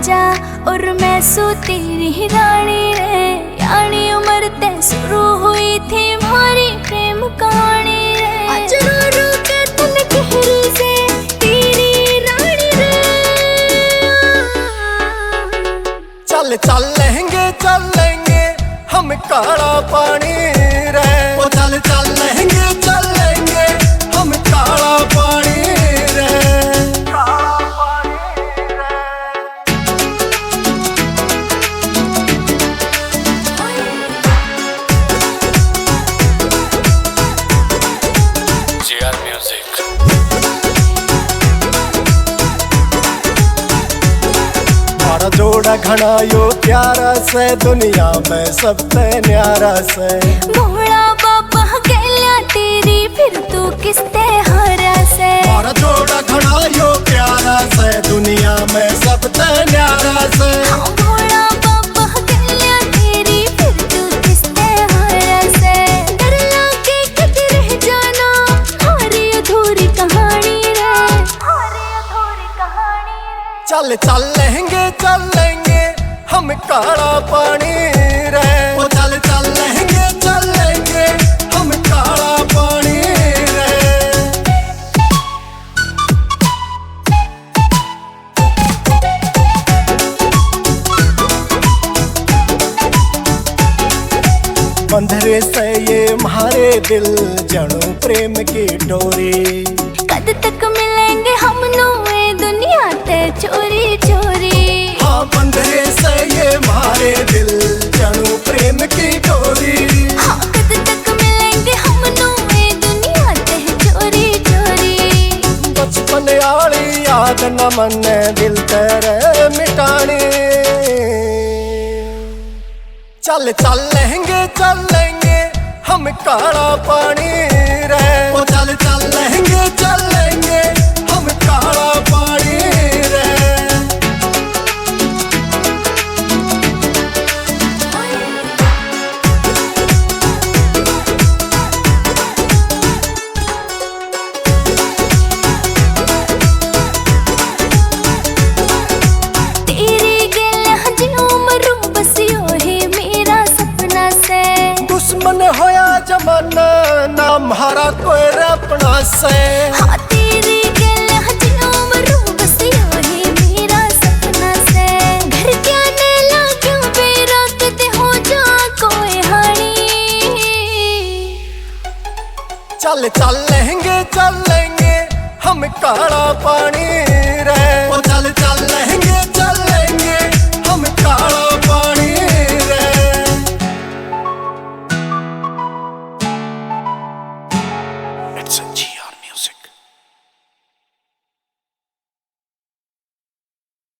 राजा और मैं सो तेरी रानी रे। यानी उम्र ते शुरू हुई थी हमारी प्रेम कहानी रे। आज रो रो के तन गहरी से तेरी रानी रे। चल चल लेंगे हम काला पानी रे। ओ चल चल लेंगे हम काला पानी रे। हमारा जोड़ा घना यो प्यारा से दुनिया में सबसे न्यारा से। भोला बाबा गैला तेरी फिर तू किसते हारा से। हमारा जोड़ा घना यो प्यारा से दुनिया में सबसे न्यारा से। भोला बाबा गैला तेरी फिर तू किसते हारा से। डर लागे कद रह जाना हमारी अधूरी कहानी रे। हमारी अधूरी कहानी रे। चल चल लेंगे हम काला पानी रे। ओ चल चल लेंगे हम काला पानी रे। बंधरे से ये म्हारे दिल जणू प्रेम की डोरी। कद तक मिलेंगे हम नोए दुनिया ते चोरी चोरी। हाँ बंधरे से ये म्हारे दिल जणू प्रेम की डोरी। हाँ कद तक मिलेंगे हम नोए दुनिया ते चोरी चोरी। बचपन आली याद न मने दिल तेरे मिटानी। चल चल लेंगे हम काला पानी रे। ओ चल चल लेंगे हम काला पानी रे। तेरी गैला जियो मरूं बस यो ही मेरा सपना से। दुश्मन होया जमाना ना हमारा कोई अपना से। हाँ तेरी गैला जियो मरूं बस यो ही मेरा सपना से। घर क्या ने लाग्यो बेरा कदे हो जा कोई हानी। चल चल लेंगे हम काला पानी रे। ओ चल चल लेंगे